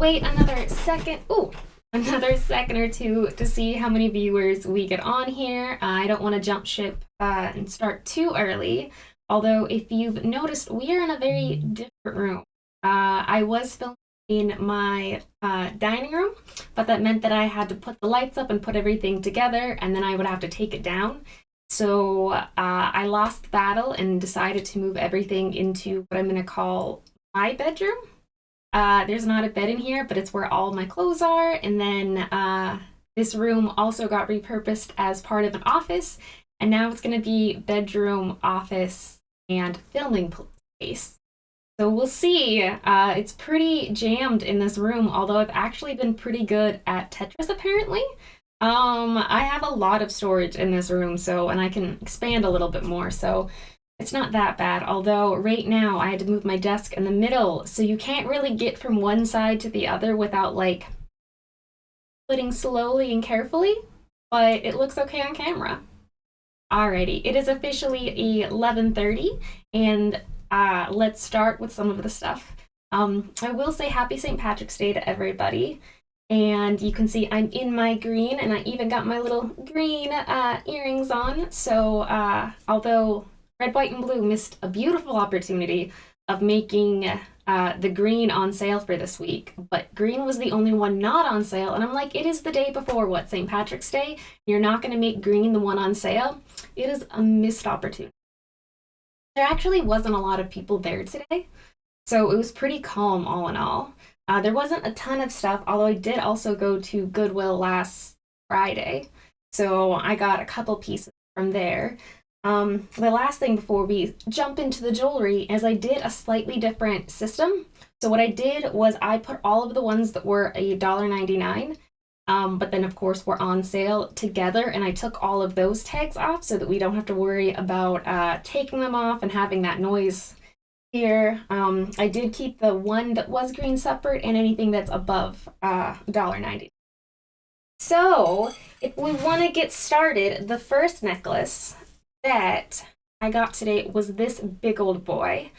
wait another second. Ooh, another second or two to see how many viewers we get on here. I don't want to jump ship and start too early. Although, if you've noticed, we are in a very different room. I was filming in my dining room, but that meant that I had to put the lights up and put everything together, and then I would have to take it down. So I lost the battle and decided to move everything into what I'm going to call my bedroom. There's not a bed in here, but it's where all my clothes are. And then this room also got repurposed as part of an office. And now it's going to be bedroom, office, and filming space. So we'll see. It's pretty jammed in this room, although I've actually been pretty good at Tetris apparently. I have a lot of storage in this room, and I can expand a little bit more, so it's not that bad. Although right now I had to move my desk in the middle, so you can't really get from one side to the other without like putting slowly and carefully, but it looks okay on camera. Alrighty, it is officially 11:30, and let's start with some of the stuff. I will say happy St. Patrick's Day to everybody. And you can see I'm in my green, and I even got my little green earrings on. So although red, white, and blue missed a beautiful opportunity of making the green on sale for this week, but green was the only one not on sale. And I'm like, it is the day before what, St. Patrick's Day? You're not going to make green the one on sale? It is a missed opportunity. There actually wasn't a lot of people there today, so it was pretty calm all in all. There wasn't a ton of stuff, although I did also go to Goodwill last Friday, so I got a couple pieces from there. The last thing before we jump into the jewelry is I did a slightly different system. So what I did was I put all of the ones that were $1.99, but then of course were on sale together, and I took all of those tags off so that we don't have to worry about taking them off and having that noise here. I did keep the one that was green separate and anything that's above $1.90. So if we want to get started, the first necklace that I got today was this big old boy.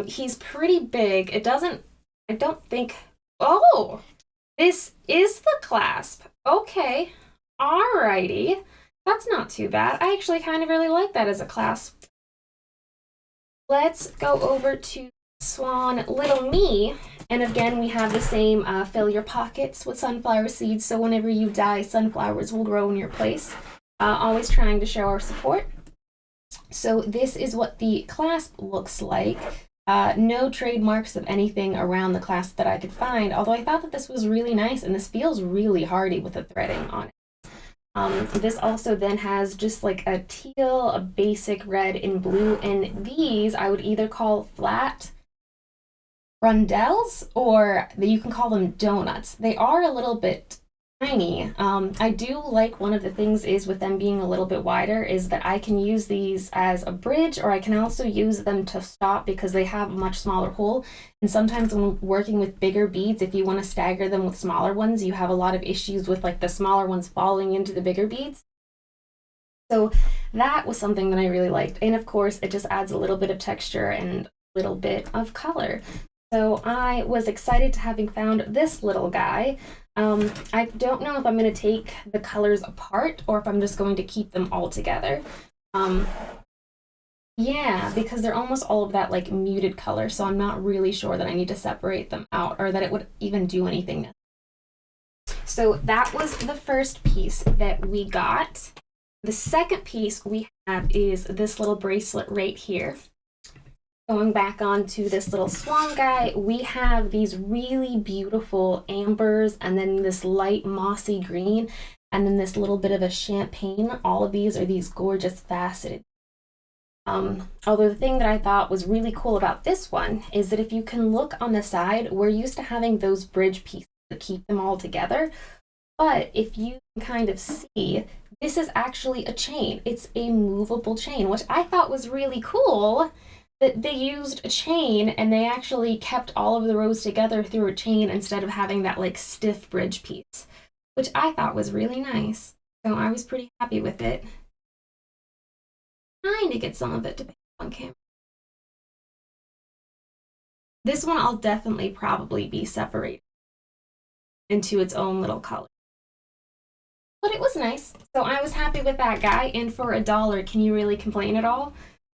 He's pretty big. I don't think, oh, this is the clasp. Okay, alrighty. That's not too bad. I actually kind of really like that as a clasp. Let's go over to Swan Little Me. And again, we have the same fill your pockets with sunflower seeds. So whenever you die, sunflowers will grow in your place. Always trying to show our support. So this is what the clasp looks like. No trademarks of anything around the clasp that I could find. Although I thought that this was really nice, and this feels really hardy with the threading on it. This also then has just like a teal, a basic red, and blue, and these I would either call flat rondelles, or you can call them donuts. They are a little bit tiny. I do like one of the things is with them being a little bit wider is that I can use these as a bridge, or I can also use them to stop because they have a much smaller hole. And sometimes when working with bigger beads, if you want to stagger them with smaller ones, you have a lot of issues with like the smaller ones falling into the bigger beads. So that was something that I really liked. And of course, it just adds a little bit of texture and a little bit of color. So I was excited to having found this little guy. I don't know if I'm going to take the colors apart or if I'm just going to keep them all together. Yeah, because they're almost all of that like muted color, so I'm not really sure that I need to separate them out or that it would even do anything. So that was the first piece that we got. The second piece we have is this little bracelet right here. Going back onto this little swan guy, we have these really beautiful ambers, and then this light mossy green, and then this little bit of a champagne. All of these are these gorgeous faceted. Although the thing that I thought was really cool about this one is that if you can look on the side, we're used to having those bridge pieces that keep them all together. But if you can kind of see, this is actually a chain. It's a movable chain, which I thought was really cool. That they used a chain and they actually kept all of the rows together through a chain instead of having that like stiff bridge piece, which I thought was really nice. So I was pretty happy with it. Trying to get some of it to pick up on camera. This one I'll definitely probably be separating. into its own little color. But it was nice. So I was happy with that guy. And for $1, can you really complain at all?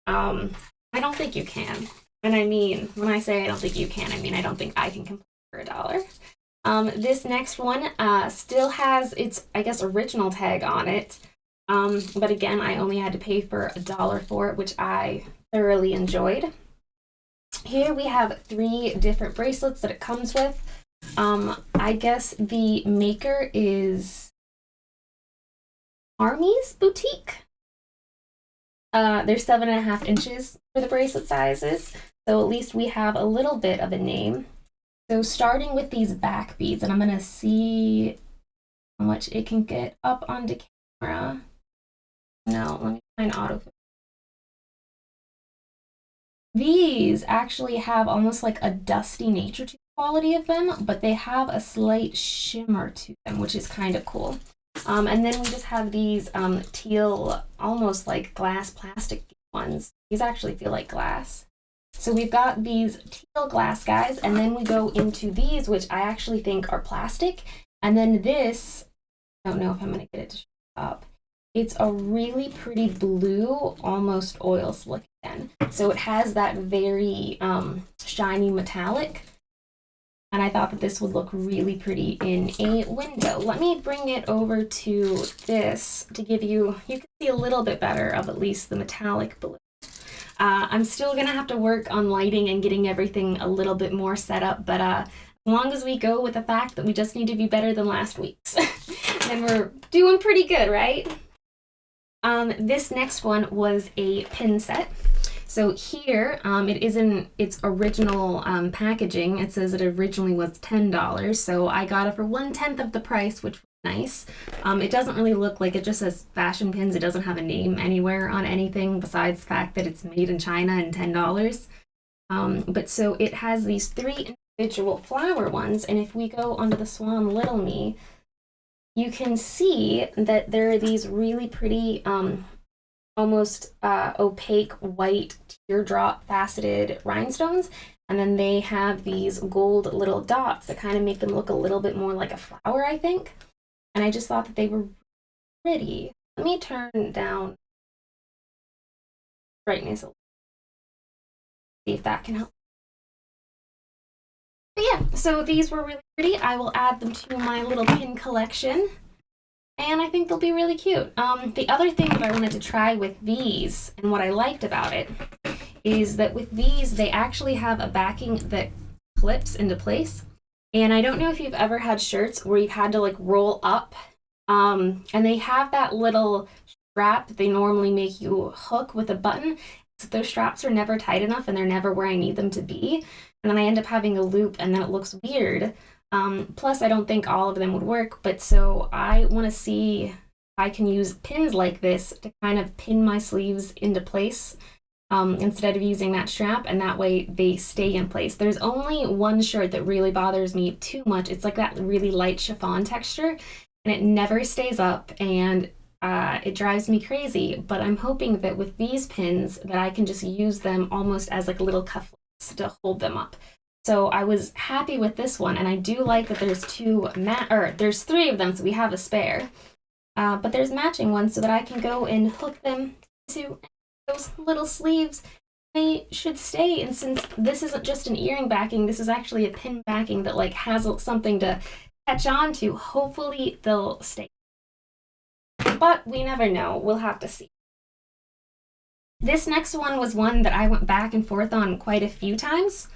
I don't think you can. And I mean, when I say I don't think you can, I mean I don't think I can complain for $1. This next one still has its, I guess, original tag on it. But again, I only had to pay for $1 for it, which I thoroughly enjoyed. Here we have 3 different bracelets that it comes with. I guess the maker is Army's Boutique. They're 7.5 inches for the bracelet sizes, so at least we have a little bit of a name. So starting with these back beads, and I'm gonna see how much it can get up onto camera. No, let me find autofocus. These actually have almost like a dusty nature to the quality of them, but they have a slight shimmer to them, which is kind of cool. And then we just have these teal, almost like glass plastic ones. These actually feel like glass. So we've got these teal glass guys, and then we go into these, which I actually think are plastic. And then this, I don't know if I'm going to get it to show up. It's a really pretty blue, almost oil slick again. So it has that very shiny metallic. And I thought that this would look really pretty in a window. Let me bring it over to this to give you, you can see a little bit better of at least the metallic blue. I'm still gonna have to work on lighting and getting everything a little bit more set up, but as long as we go with the fact that we just need to be better than last week's, then we're doing pretty good, right? This next one was a pin set. So here, it is in its original packaging. It says it originally was $10, so I got it for 1/10 of the price, which was nice. It doesn't really look like, it just says fashion pins. It doesn't have a name anywhere on anything besides the fact that it's made in China and $10. But so it has these 3 individual flower ones, and if we go onto the Swan Little Me, you can see that there are these really pretty almost opaque white teardrop faceted rhinestones, and then they have these gold little dots that kind of make them look a little bit more like a flower, I think. And I just thought that they were pretty. Let me turn down brightness a little, see if that can help. But yeah, so these were really pretty. I will add them to my little pin collection, and I think they'll be really cute. The other thing that I wanted to try with these, and what I liked about it, is that with these, they actually have a backing that clips into place. And I don't know if you've ever had shirts where you've had to like roll up, and they have that little strap that they normally make you hook with a button. So those straps are never tight enough and they're never where I need them to be. And then I end up having a loop and then it looks weird. Plus, I don't think all of them would work, but so I want to see if I can use pins like this to kind of pin my sleeves into place instead of using that strap, and that way they stay in place. There's only one shirt that really bothers me too much. It's like that really light chiffon texture, and it never stays up, and it drives me crazy, but I'm hoping that with these pins that I can just use them almost as like little cufflinks to hold them up. So I was happy with this one, and I do like that there's there's 3 of them, so we have a spare. But there's matching ones so that I can go and hook them to those little sleeves. They should stay, and since this isn't just an earring backing, this is actually a pin backing that like has something to catch on to. Hopefully they'll stay. But we never know. We'll have to see. This next one was one that I went back and forth on quite a few times.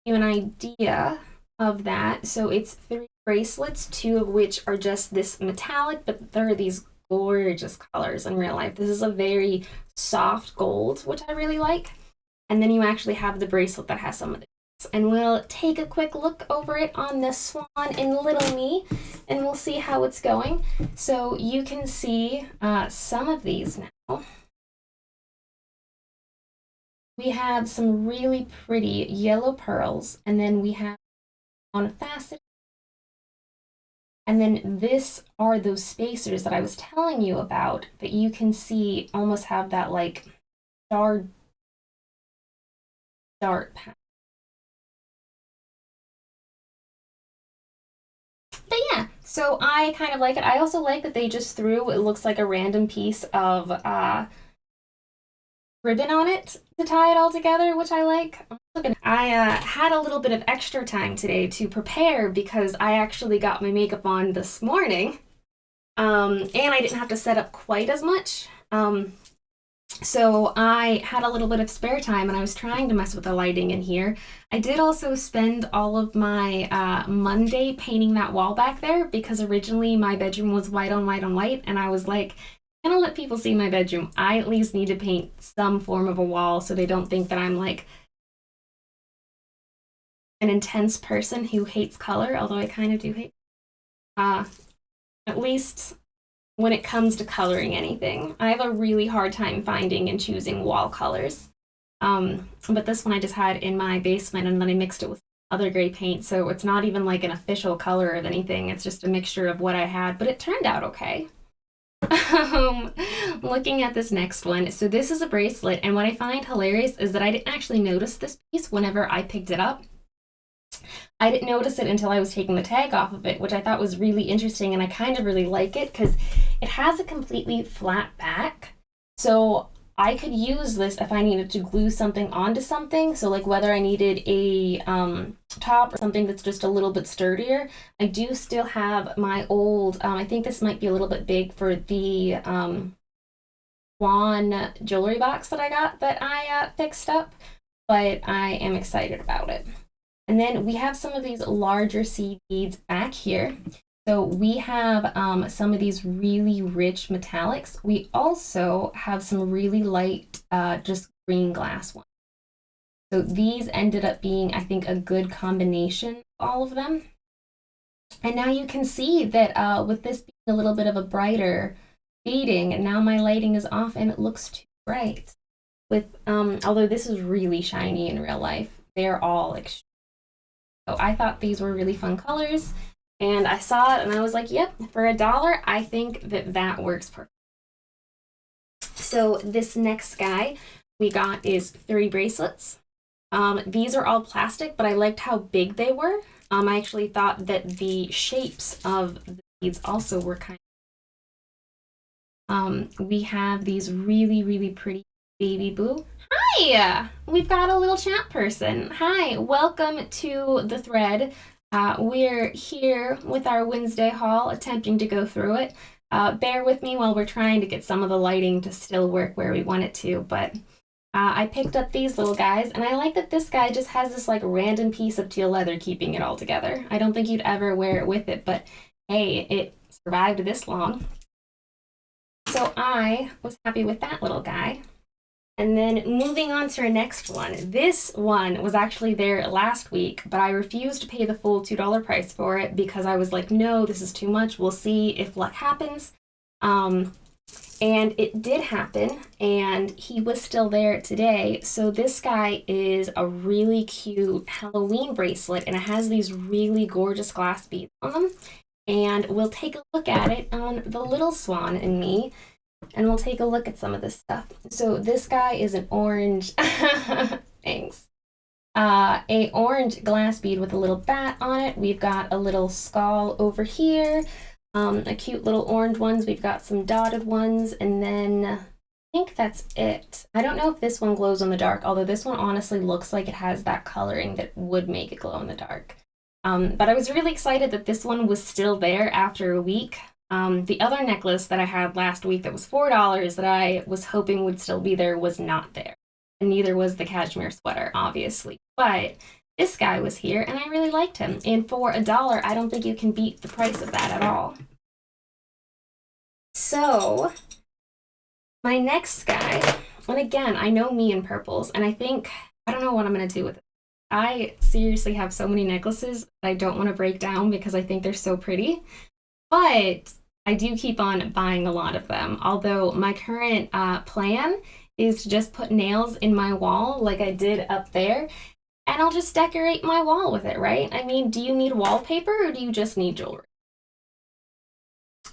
You an idea of that. So it's 3 bracelets, 2 of which are just this metallic, but there are these gorgeous colors in real life. This is a very soft gold, which I really like. And then you actually have the bracelet that has some of this. And we'll take a quick look over it on the Swan in Little Me, and we'll see how it's going. So you can see some of these now. We have some really pretty yellow pearls, and then we have on a facet. And then this are those spacers that I was telling you about that you can see almost have that like dart pattern. So I kind of like it. I also like that they just threw, it looks like a random piece of ribbon on it to tie it all together, which I like. I had a little bit of extra time today to prepare because I actually got my makeup on this morning. And I didn't have to set up quite as much. So I had a little bit of spare time and I was trying to mess with the lighting in here. I did also spend all of my Monday painting that wall back there because originally my bedroom was white on white on white, and I was like, I'm gonna let people see my bedroom. I at least need to paint some form of a wall so they don't think that I'm like an intense person who hates color, although I kind of do hate. At least when it comes to coloring anything, I have a really hard time finding and choosing wall colors. But this one I just had in my basement, and then I mixed it with other gray paint, so it's not even like an official color of anything. It's just a mixture of what I had, but it turned out okay. Looking at this next one, so this is a bracelet, and what I find hilarious is that I didn't actually notice this piece whenever I picked it up. I didn't notice it until I was taking the tag off of it, which I thought was really interesting, and I kind of really like it because it has a completely flat back. So I could use this if I needed to glue something onto something. So like whether I needed a top or something that's just a little bit sturdier. I do still have my old, I think this might be a little bit big for the Swan jewelry box that I got that I fixed up, but I am excited about it. And then we have some of these larger seed beads back here. So we have some of these really rich metallics. We also have some really light, just green glass ones. So these ended up being, I think, a good combination, all of them. And now you can see that with this being a little bit of a brighter beading, now my lighting is off and it looks too bright. With although this is really shiny in real life, they're all extremely. So I thought these were really fun colors, and I saw it and I was like, yep, for $1, I think that that works perfect. So this next guy we got is 3 bracelets. These are all plastic, but I liked how big they were. I actually thought that the shapes of the beads also were kind of. We have these really, really pretty baby blue. Hi! We've got a little chat person. Hi, welcome to the thread. We're here with our Wednesday haul, attempting to go through it. Bear with me while we're trying to get some of the lighting to still work where we want it to, but I picked up these little guys, and I like that this guy just has this like random piece of teal leather keeping it all together. I don't think you'd ever wear it with it, but hey, it survived this long. So I was happy with that little guy. And then moving on to our next one. This one was actually there last week, but I refused to pay the full $2 price for it because I was like, no, this is too much. We'll see if luck happens. And it did happen, and he was still there today. So this guy is a really cute Halloween bracelet, and it has these really gorgeous glass beads on them. And we'll take a look at it on the little swan and me. And we'll take a look at some of this stuff. So this guy is an orange, thanks, a orange glass bead with a little bat on it. We've got a little skull over here, a cute little orange ones. We've got some dotted ones, and then I think that's it. I don't know if this one glows in the dark, although this one honestly looks like it has that coloring that would make it glow in the dark. But I was really excited that this one was still there after a week. The other necklace that I had last week that was $4 that I was hoping would still be there was not there. And neither was the cashmere sweater, obviously. But this guy was here, and I really liked him. And for $1, I don't think you can beat the price of that at all. So, my next guy, and again, I know me in purples, and I don't know what I'm going to do with it. I seriously have so many necklaces that I don't want to break down because I think they're so pretty. But I do keep on buying a lot of them, although my current plan is to just put nails in my wall like I did up there, and I'll just decorate my wall with it, right? I mean, do you need wallpaper or do you just need jewelry?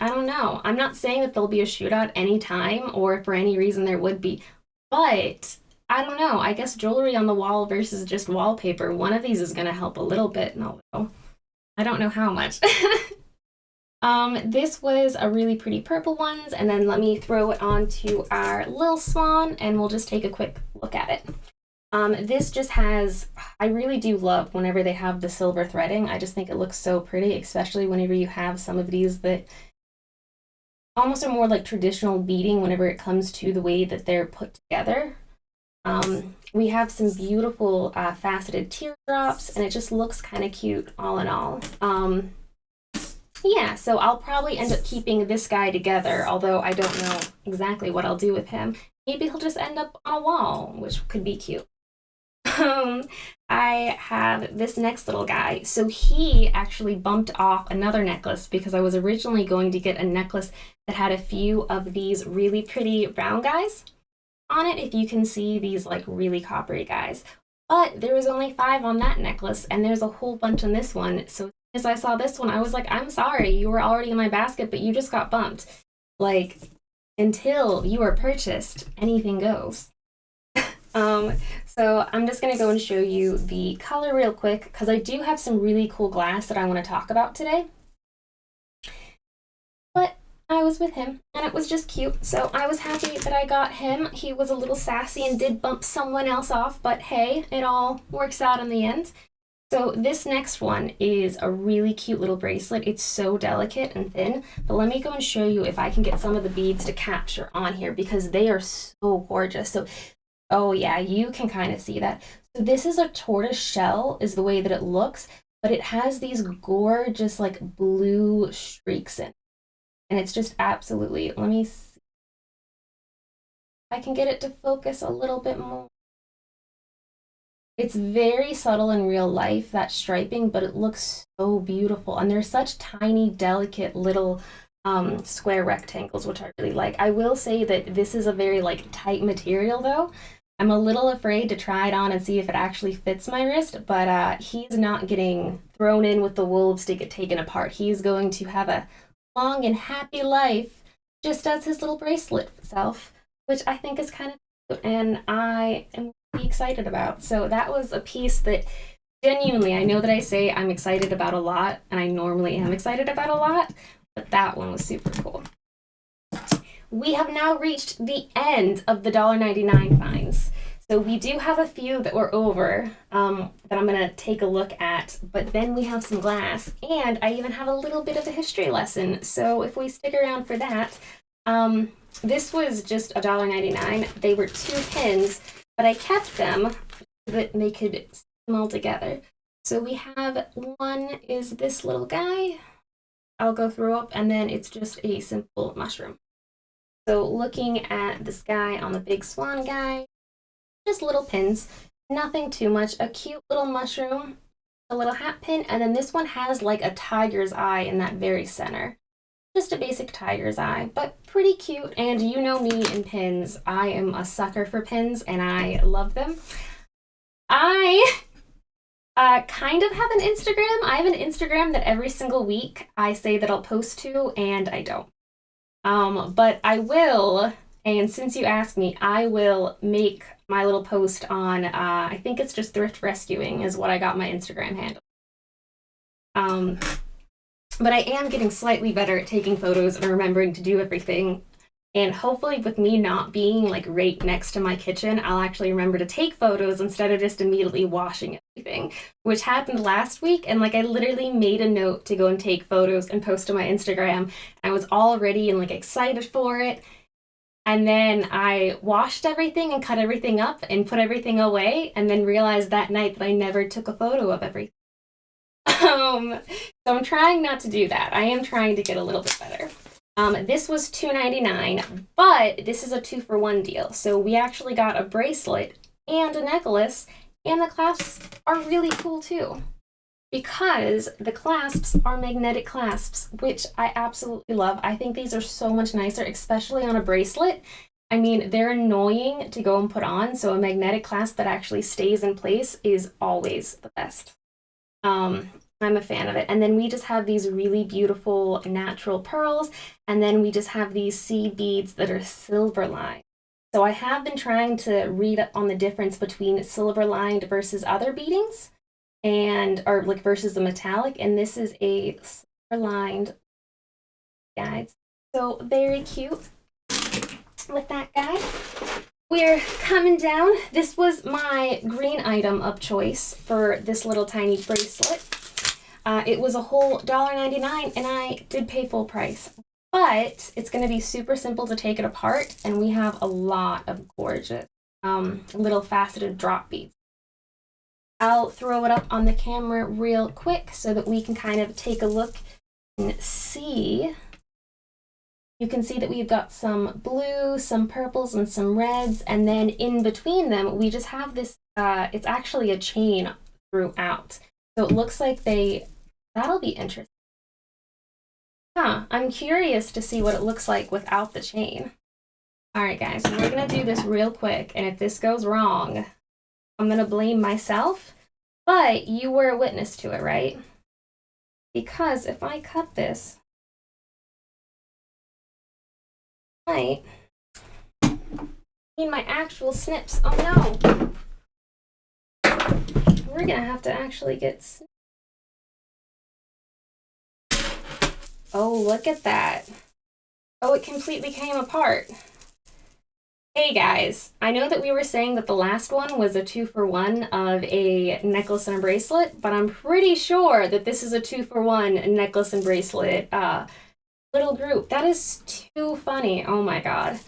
I don't know. I'm not saying that there'll be a shootout anytime or for any reason there would be, but I don't know. I guess jewelry on the wall versus just wallpaper, one of these is going to help a little bit, although I don't know how much. This was a really pretty purple ones, and then let me throw it onto our Lil Swan, and we'll just take a quick look at it. This just has, I really do love whenever they have the silver threading. I just think it looks so pretty, especially whenever you have some of these that almost are more like traditional beading whenever it comes to the way that they're put together. We have some beautiful faceted teardrops, and it just looks kind of cute all in all. Yeah, so I'll probably end up keeping this guy together, although I don't know exactly what I'll do with him. Maybe he'll just end up on a wall, which could be cute. I have this next little guy. So he actually bumped off another necklace because I was originally going to get a necklace that had a few of these really pretty brown guys on it. If you can see these like really coppery guys. But there was only 5 on that necklace, and there's a whole bunch on this one. So as I saw this one, I was like, I'm sorry, you were already in my basket, but you just got bumped. Like, until you are purchased, anything goes. So I'm just gonna go and show you the color real quick because I do have some really cool glass that I want to talk about today. But I was with him and it was just cute, so I was happy that I got him. He was a little sassy and did bump someone else off, but hey, it all works out in the end. So this next one is a really cute little bracelet. It's so delicate and thin, but let me go and show you if I can get some of the beads to capture on here because they are so gorgeous. So, oh yeah, you can kind of see that. So this is a tortoise shell is the way that it looks, but it has these gorgeous like blue streaks in it. And it's just absolutely, let me see. I can get it to focus a little bit more. It's very subtle in real life, that striping, but it looks so beautiful. And they're such tiny, delicate little square rectangles, which I really like. I will say that this is a very like tight material though. I'm a little afraid to try it on and see if it actually fits my wrist, but he's not getting thrown in with the wolves to get taken apart. He's going to have a long and happy life, just as his little bracelet self, which I think is kind of cute, and I am really excited about. So that was a piece that genuinely, I know that I say I'm excited about a lot, and I normally am excited about a lot, but that one was super cool. We have now reached the end of the $1.99 finds. So we do have a few that were over that I'm going to take a look at, but then we have some glass, and I even have a little bit of a history lesson. So if we stick around for that, this was just $1.99. They were 2 pins, but I kept them so that they could stick them all together. So we have one is this little guy. I'll go through up, and then it's just a simple mushroom. So looking at this guy on the big swan guy, just little pins, nothing too much. A cute little mushroom, a little hat pin, and then this one has like a tiger's eye in that very center. Just a basic tiger's eye, but pretty cute. And you know me in pins, I am a sucker for pins and I love them. I kind of have an Instagram. I have an Instagram that every single week I say that I'll post to, and I don't. But I will, and since you asked me, I will make my little post on, I think it's just thrift rescuing is what I got my Instagram handle. But I am getting slightly better at taking photos and remembering to do everything. And hopefully with me not being like right next to my kitchen, I'll actually remember to take photos instead of just immediately washing everything, which happened last week. And like I literally made a note to go and take photos and post to my Instagram. I was all ready and like excited for it. And then I washed everything and cut everything up and put everything away, and then realized that night that I never took a photo of everything. So I'm trying not to do that. I am trying to get a little bit better. This was $2.99, but this is a 2-for-1 deal. So we actually got a bracelet and a necklace, and the clasps are really cool too, because the clasps are magnetic clasps, which I absolutely love. I think these are so much nicer, especially on a bracelet. I mean, they're annoying to go and put on, so a magnetic clasp that actually stays in place is always the best. I'm a fan of it. And then we just have these really beautiful natural pearls, and then we just have these seed beads that are silver lined. So I have been trying to read up on the difference between silver lined versus other beadings, or like versus the metallic, and this is a silver lined guys. So very cute with that guy. We're coming down. This was my green item of choice for this little tiny bracelet. It was a whole $1.99 and I did pay full price. But it's going to be super simple to take it apart, and we have a lot of gorgeous little faceted drop beads. I'll throw it up on the camera real quick so that we can kind of take a look and see. You can see that we've got some blue, some purples, and some reds, and then in between them, we just have this, it's actually a chain throughout. So it looks like that'll be interesting. I'm curious to see what it looks like without the chain. All right, guys, we're gonna do this real quick, and if this goes wrong, I'm gonna blame myself, but you were a witness to it, right? Because if I cut this, I need my actual snips. Oh no! We're gonna have to actually get snips. Oh, look at that. Oh, it completely came apart. Hey guys, I know that we were saying that the last one was a 2-for-1 of a necklace and a bracelet, but I'm pretty sure that this is a 2-for-1 necklace and bracelet little group. That is too funny. Oh my god.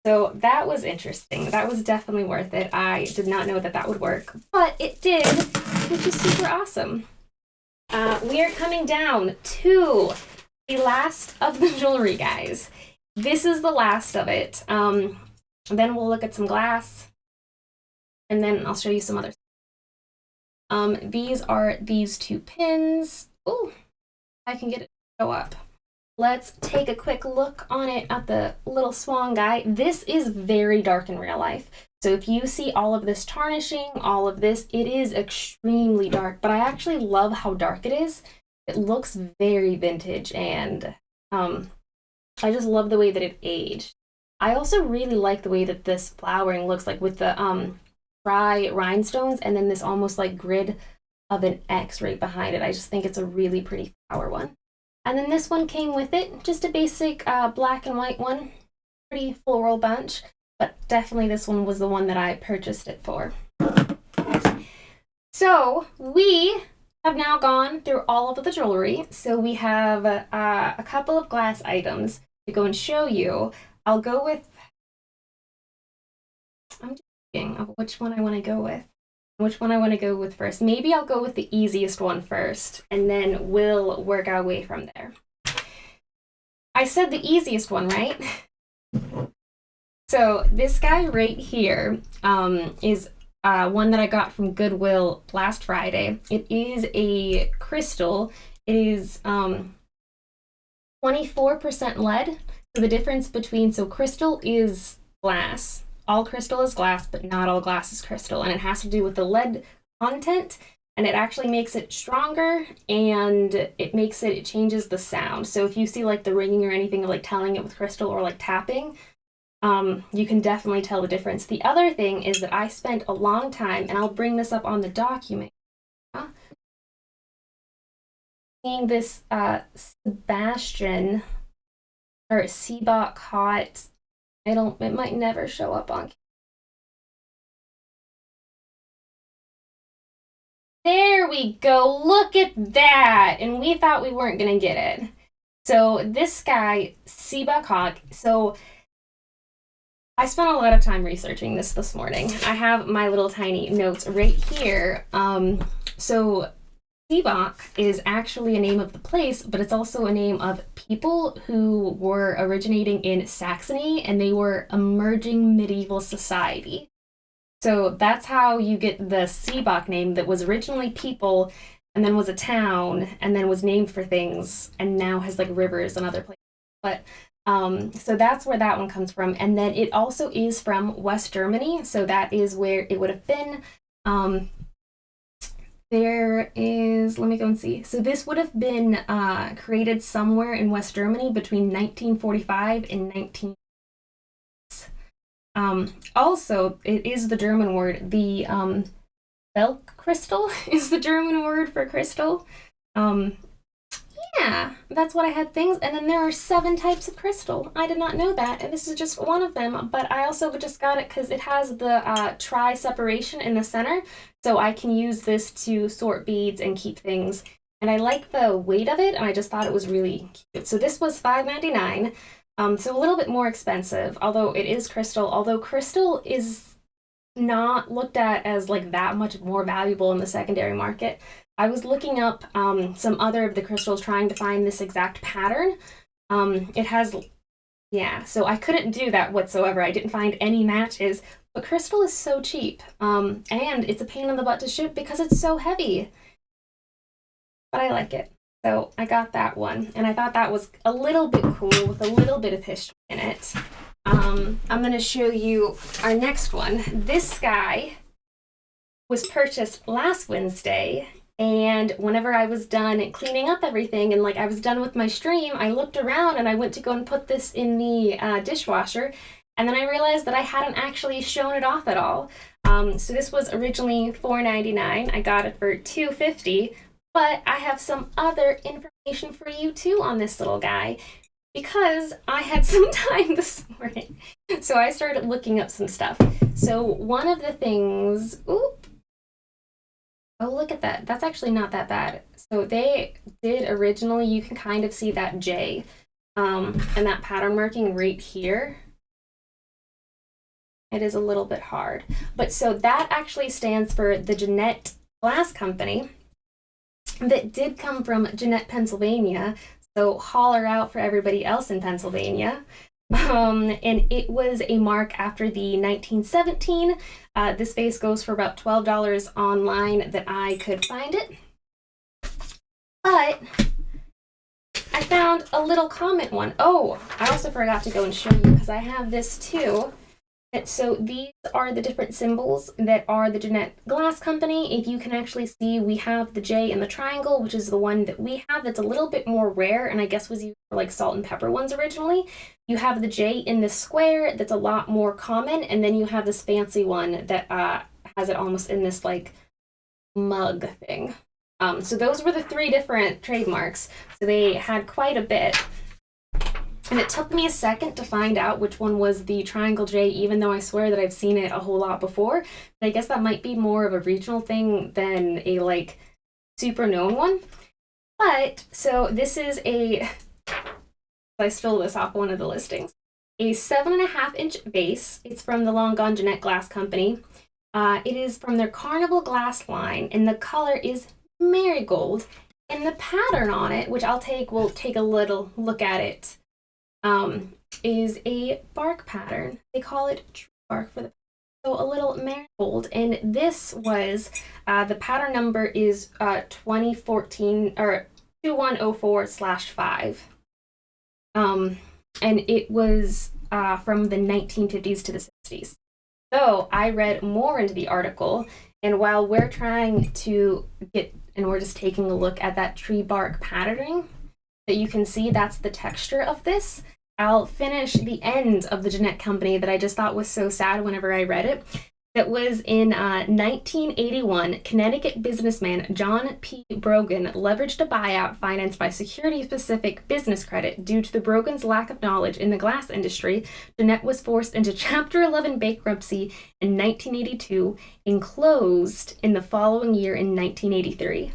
So that was interesting. That was definitely worth it. I did not know that that would work, but it did, which is super awesome. We are coming down to the last of the jewelry, guys. This is the last of it. Then we'll look at some glass, and then I'll show you some other stuff. These are these two pins. Ooh, I can get it to show up. Let's take a quick look on it at the little swan guy. This is very dark in real life. So if you see all of this tarnishing, all of this, it is extremely dark, but I actually love how dark it is. It looks very vintage, and I just love the way that it aged. I also really like the way that this flowering looks like with the dry rhinestones and then this almost like grid of an X right behind it. I just think it's a really pretty flower one. And then this one came with it, just a basic black and white one. Pretty floral bunch, but definitely this one was the one that I purchased it for. So we have now gone through all of the jewelry. So we have a couple of glass items to go and show you. I'll go with, I'm just thinking of which one I want to go with. Which one I want to go with first. Maybe I'll go with the easiest one first, and then we'll work our way from there. I said the easiest one, right? So this guy right here is one that I got from Goodwill last Friday. It is a crystal. It is 24% lead. So the difference between, so crystal is glass. All crystal is glass, but not all glass is crystal. And it has to do with the lead content. And it actually makes it stronger, and it changes the sound. So if you see like the ringing or anything, like telling it with crystal or like tapping, you can definitely tell the difference. The other thing is that I spent a long time, and I'll bring this up on the document, seeing this Sebastian or Seebach hot. It might never show up on. There we go. Look at that. And we thought we weren't going to get it. So this guy, Seebach Hawk. So I spent a lot of time researching this morning. I have my little tiny notes right here. So Seebach is actually a name of the place, but it's also a name of people who were originating in Saxony, and they were emerging medieval society. So that's how you get the Seebach name, that was originally people, and then was a town, and then was named for things, and now has like rivers and other places. But so that's where that one comes from. And then it also is from West Germany, so that is where it would have been. There is, let me go and see. So this would have been created somewhere in West Germany between 1945 and 19. Also, it is the German word. The Belk crystal is the German word for crystal. Yeah, Yeah, that's what I had things. And then there are 7 types of crystal. I did not know that. And this is just one of them. But I also just got it because it has the tri-separation in the center. So I can use this to sort beads and keep things. And I like the weight of it. And I just thought it was really cute. So this was $5.99. So a little bit more expensive, although it is crystal. Although crystal is not looked at as like that much more valuable in the secondary market. I was looking up some other of the crystals trying to find this exact pattern. It has, yeah, so I couldn't do that whatsoever. I didn't find any matches, but crystal is so cheap. And it's a pain in the butt to ship because it's so heavy. But I like it. So I got that one, and I thought that was a little bit cool with a little bit of history in it. I'm going to show you our next one. This guy was purchased last Wednesday, and whenever I was done cleaning up everything and like I was done with my stream, I looked around and I went to go and put this in the dishwasher, and then I realized that I hadn't actually shown it off at all. So this was originally $4.99. I got it for $2.50, but I have some other information for you too on this little guy, because I had some time this morning. So I started looking up some stuff. So one of the things, oh, look at that. That's actually not that bad. So they did originally, you can kind of see that J and that pattern marking right here. It is a little bit hard. But so that actually stands for the Jeannette Glass Company that did come from Jeannette, Pennsylvania. So holler out for everybody else in Pennsylvania. And it was a mark after the 1917. This vase goes for about $12 online that I could find it. But I found a little comment one. Oh, I also forgot to go and show you because I have this too. So these are the different symbols that are the Jeannette Glass Company. If you can actually see, we have the J in the triangle, which is the one that we have that's a little bit more rare and I guess was used for like salt and pepper ones originally. You have the J in the square that's a lot more common, and then you have this fancy one that has it almost in this like mug thing. So those were the 3 different trademarks. So they had quite a bit. And it took me a second to find out which one was the Triangle J, even though I swear that I've seen it a whole lot before. But I guess that might be more of a regional thing than a like super known one. But so this is I stole this off one of the listings. A 7.5-inch vase. It's from the Long Gone Jeannette Glass Company. It is from their Carnival Glass line, and the color is marigold. And the pattern on it, which we'll take a little look at it, is a bark pattern. They call it tree bark for the so a little marigold. And this was the pattern number is 2014 or 2104/5. And it was from the 1950s to the 60s. So I read more into the article, and while we're trying to and we're just taking a look at that tree bark patterning, that you can see that's the texture of this. I'll finish the end of the Jeannette Company that I just thought was so sad whenever I read it. That was in 1981, Connecticut businessman John P. Brogan leveraged a buyout financed by Security Pacific Business Credit. Due to the Brogan's lack of knowledge in the glass industry, Jeannette was forced into Chapter 11 bankruptcy in 1982 and closed in the following year in 1983.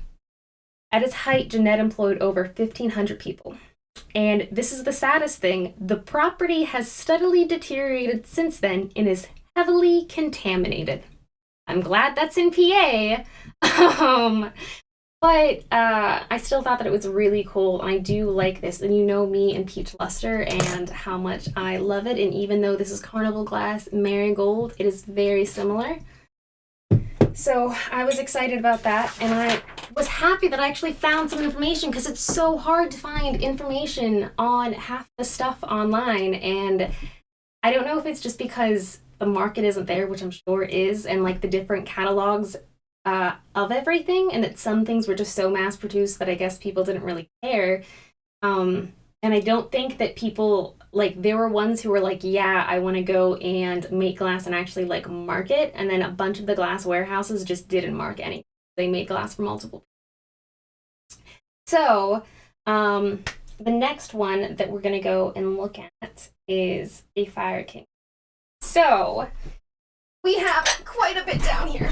At its height, Jeannette employed over 1,500 people. And this is the saddest thing, the property has steadily deteriorated since then and is heavily contaminated. I'm glad that's in PA. But I still thought that it was really cool. I do like this, and you know me and peach luster and how much I love it. And even though this is Carnival Glass Marigold, it is very similar. So I was excited about that, and I was happy that I actually found some information, because it's so hard to find information on half the stuff online. And I don't know if it's just because the market isn't there, which I'm sure is, and like the different catalogs of everything, and that some things were just so mass produced that I guess people didn't really care. And I don't think that people, like, there were ones who were like, yeah, I want to go and make glass and actually like market, and then a bunch of the glass warehouses just didn't mark anything. They made glass for multiple people. So The next one that we're going to go and look at is a Fire King. So we have quite a bit down here.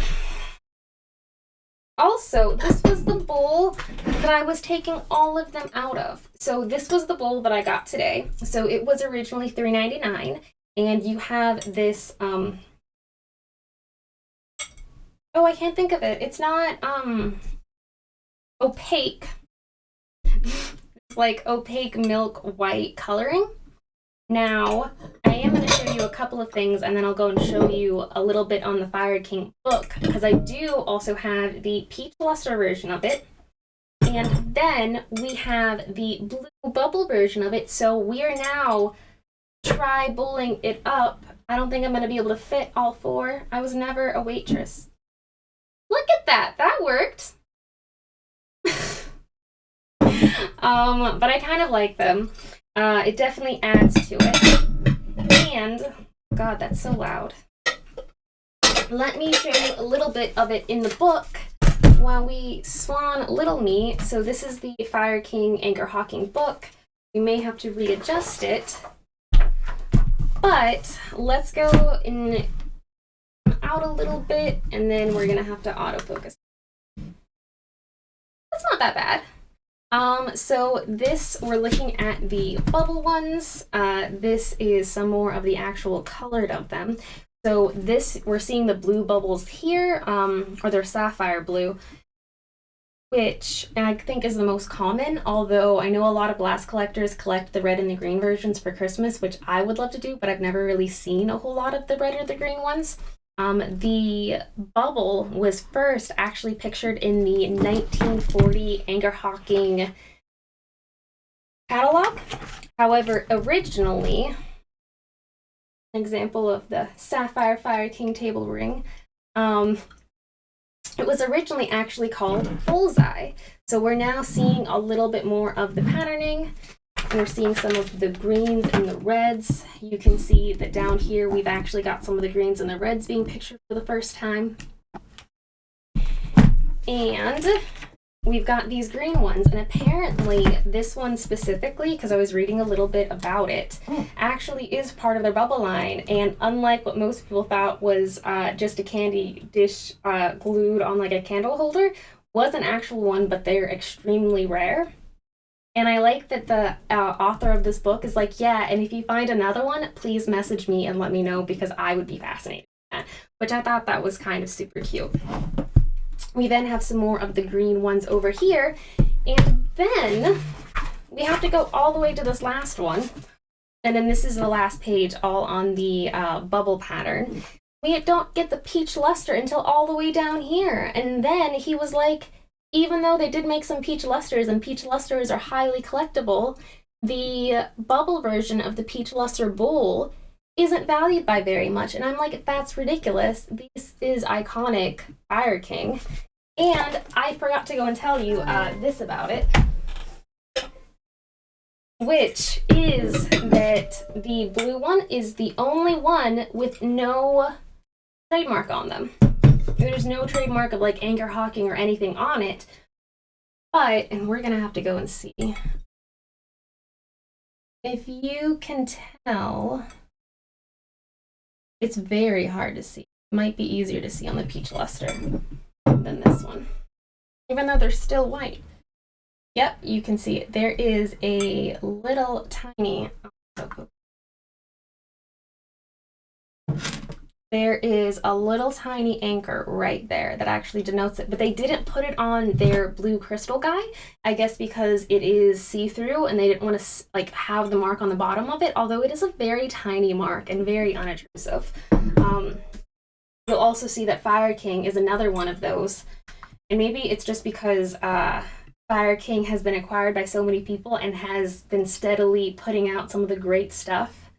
Also, this was the bowl that I was taking all of them out of. So this was the bowl that I got today. So it was originally $3.99, and you have this, oh, I can't think of it. It's not, opaque. It's like opaque milk white coloring. Now, I am going to show you a couple of things, and then I'll go and show you a little bit on the Fire King book, because I do also have the peach luster version of it, and then we have the blue bubble version of it, so we are now tri-bowling it up. I don't think I'm going to be able to fit all four. I was never a waitress. Look at that! That worked! But I kind of like them. It definitely adds to it. And, God, that's so loud. Let me show you a little bit of it in the book while we swan little me. So this is the Fire King Anchor Hawking book. We may have to readjust it. But let's go in out a little bit, and then we're going to have to autofocus. That's not that bad. So this, we're looking at the bubble ones. This is some more of the actual colored of them. So this, we're seeing the blue bubbles here, or they're sapphire blue, which I think is the most common, although I know a lot of glass collectors collect the red and the green versions for Christmas, which I would love to do, but I've never really seen a whole lot of the red or the green ones. The bubble was first actually pictured in the 1940 Anchor Hawking catalog. However, originally, an example of the Sapphire Fire King table ring, it was originally actually called Bullseye. So we're now seeing a little bit more of the patterning. We're seeing some of the greens and the reds. You can see that down here we've actually got some of the greens and the reds being pictured for the first time. And we've got these green ones, and apparently this one specifically, because I was reading a little bit about it, actually is part of their bubble line, and unlike what most people thought was just a candy dish glued on like a candle holder, was an actual one, but they're extremely rare. And I like that the author of this book is like, yeah, and if you find another one, please message me and let me know, because I would be fascinated with that, which I thought that was kind of super cute. We then have some more of the green ones over here, and then we have to go all the way to this last one, and then this is the last page, all on the bubble pattern. We don't get the peach luster until all the way down here, and then he was like, even though they did make some peach lusters, and peach lusters are highly collectible, the bubble version of the peach luster bowl isn't valued by very much. And I'm like, that's ridiculous. This is iconic Fire King. And I forgot to go and tell you this about it, which is that the blue one is the only one with no trademark on them. There's no trademark of like Anchor Hawking or anything on it, but, and we're gonna have to go and see. If you can tell, it's very hard to see. It might be easier to see on the peach luster than this one, even though they're still white. Yep, you can see it. There is a little tiny, there is a little tiny anchor right there that actually denotes it, but they didn't put it on their blue crystal guy, I guess because it is see-through and they didn't want to like have the mark on the bottom of it, although it is a very tiny mark and very unobtrusive. You'll also see that Fire King is another one of those, and maybe it's just because Fire King has been acquired by so many people and has been steadily putting out some of the great stuff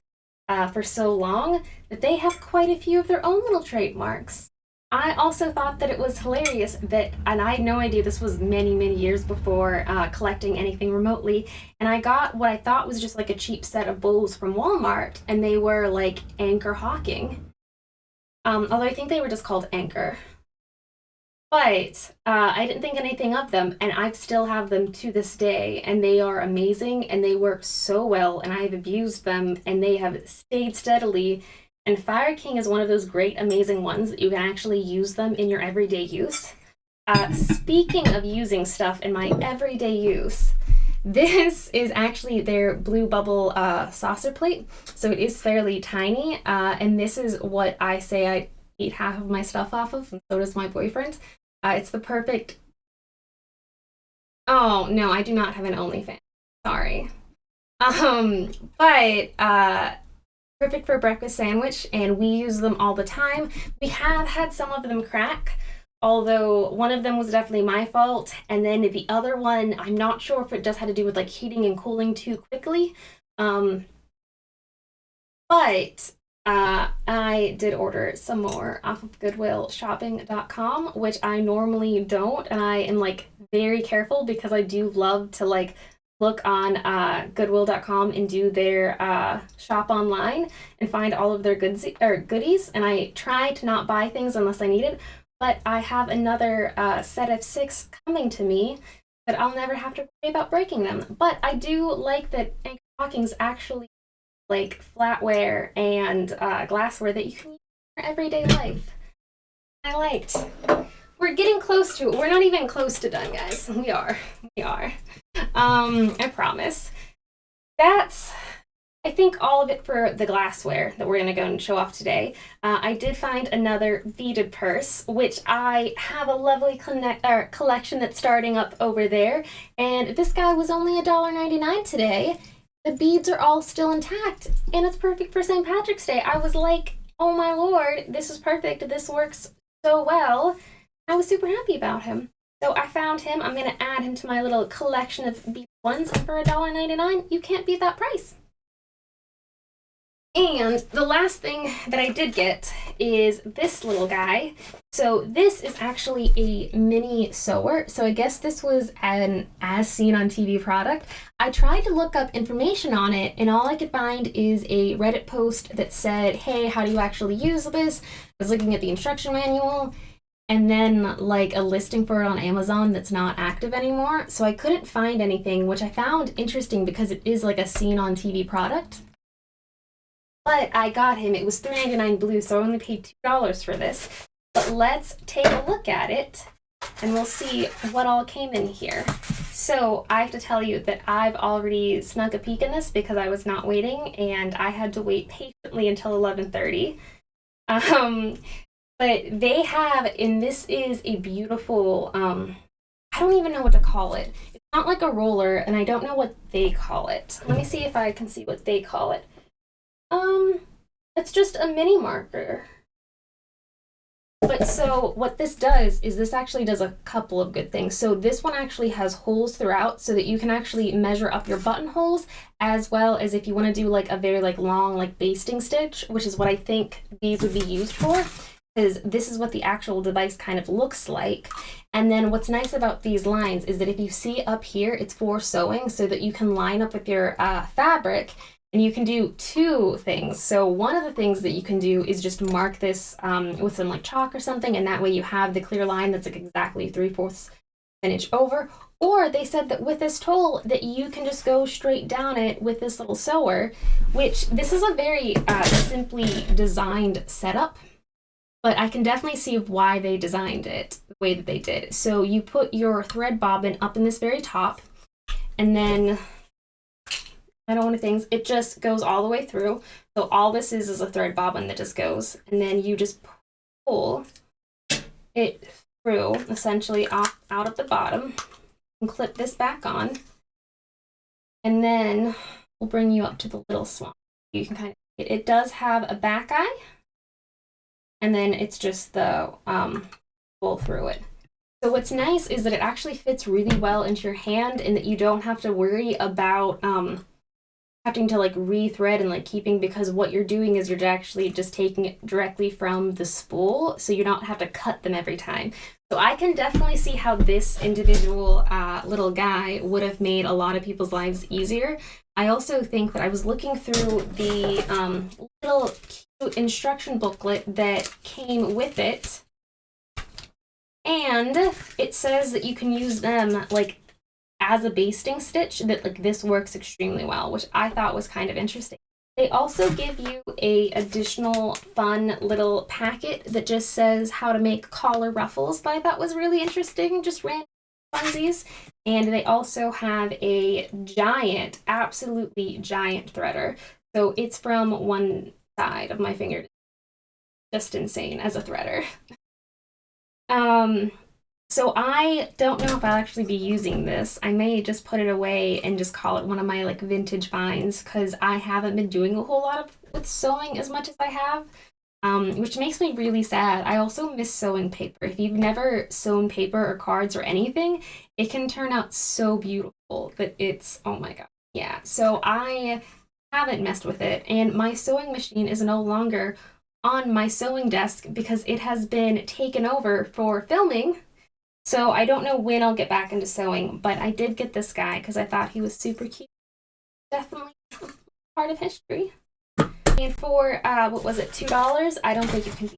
for so long that they have quite a few of their own little trademarks. I also thought that it was hilarious that, and I had no idea this was many, many years before collecting anything remotely, and I got what I thought was just like a cheap set of bowls from Walmart, and they were like Anchor Hawking. Although I think they were just called Anchor. But I didn't think anything of them, and I still have them to this day, and they are amazing, and they work so well, and I've abused them, and they have stayed steadily. And Fire King is one of those great, amazing ones that you can actually use them in your everyday use. Speaking of using stuff in my everyday use, this is actually their Blue Bubble saucer plate, so it is fairly tiny, and this is what I say I eat half of my stuff off of, and so does my boyfriend. It's the perfect... Oh, no, I do not have an OnlyFans. Sorry. But perfect for a breakfast sandwich, and we use them all the time. We have had some of them crack, although one of them was definitely my fault, and then the other one, I'm not sure if it just had to do with like heating and cooling too quickly. But I did order some more off of GoodwillShopping.com, which I normally don't, and I am like very careful because I do love to like look on Goodwill.com and do their shop online and find all of their goodies, and I try to not buy things unless I need it. But I have another set of 6 coming to me that I'll never have to worry about breaking them. But I do like that Anchor Stockings actually like flatware and glassware that you can use in your everyday life. I liked. We're getting close to it. We're not even close to done, guys. We are. I promise. That's, I think, all of it for the glassware that we're going to go and show off today. I did find another beaded purse, which I have a lovely collection that's starting up over there. And this guy was only $1.99 today. The beads are all still intact, and it's perfect for St. Patrick's Day. I was like, oh my lord, this is perfect. This works so well. I was super happy about him. So I found him. I'm going to add him to my little collection of beaded ones, and for $1.99, you can't beat that price. And the last thing that I did get is this little guy. So this is actually a mini sewer. So I guess this was an as seen on TV product. I tried to look up information on it, and all I could find is a Reddit post that said, hey, how do you actually use this? I was looking at the instruction manual, and then like a listing for it on Amazon that's not active anymore. So I couldn't find anything, which I found interesting because it is like a seen on TV product. But I got him. It was $3.99 blue, so I only paid $2 for this. But let's take a look at it, and we'll see what all came in here. So I have to tell you that I've already snuck a peek in this because I was not waiting, and I had to wait patiently until 11:30. But they have, and this is a beautiful, I don't even know what to call it. It's not like a roller, and I don't know what they call it. Let me see if I can see what they call it. It's just a mini marker. But so what this does is this actually does a couple of good things. So this one actually has holes throughout so that you can actually measure up your buttonholes, as well as if you want to do like a very like long like basting stitch, which is what I think these would be used for, because this is what the actual device kind of looks like. And then what's nice about these lines is that if you see up here, it's for sewing so that you can line up with your fabric. And you can do 2 things. So one of the things that you can do is just mark this with some like chalk or something, and that way you have the clear line that's like exactly 3/4 inch over. Or they said that with this tool that you can just go straight down it with this little sewer, which this is a very simply designed setup, but I can definitely see why they designed it the way that they did. So you put your thread bobbin up in this very top, and then I don't want to things. It just goes all the way through. So all this is a thread bobbin that just goes, and then you just pull it through, essentially out of the bottom, and clip this back on, and then we'll bring you up to the little swan. You can kind of it does have a back eye, and then it's just the pull through it. So what's nice is that it actually fits really well into your hand, and that you don't have to worry about having to like rethread and like keeping, because what you're doing is you're actually just taking it directly from the spool, so you don't have to cut them every time. So I can definitely see how this individual little guy would have made a lot of people's lives easier. I also think that I was looking through the little cute instruction booklet that came with it, And it says that you can use them like as a basting stitch, that like this works extremely well, which I thought was kind of interesting. They also give you a additional fun little packet that just says how to make collar ruffles that I thought was really interesting, just random funsies. And they also have a giant, absolutely giant threader. So it's from one side of my finger. Just insane as a threader. So I don't know if I'll actually be using this. I may just put it away and just call it one of my like vintage finds because I haven't been doing a whole lot of with sewing as much as I have, which makes me really sad. I also miss sewing paper. If you've never sewn paper or cards or anything, it can turn out so beautiful that it's, oh my God. Yeah, so I haven't messed with it, and my sewing machine is no longer on my sewing desk because it has been taken over for filming. So I don't know when I'll get back into sewing, but I did get this guy because I thought he was super cute. Definitely part of history. And for, what was it, $2? I don't think you can.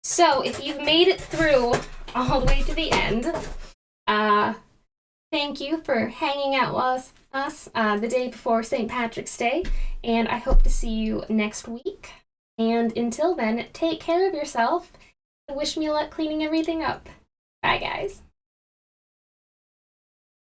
So if you've made it through all the way to the end, thank you for hanging out with us the day before St. Patrick's Day, and I hope to see you next week. And until then, take care of yourself and wish me luck cleaning everything up. Bye, guys.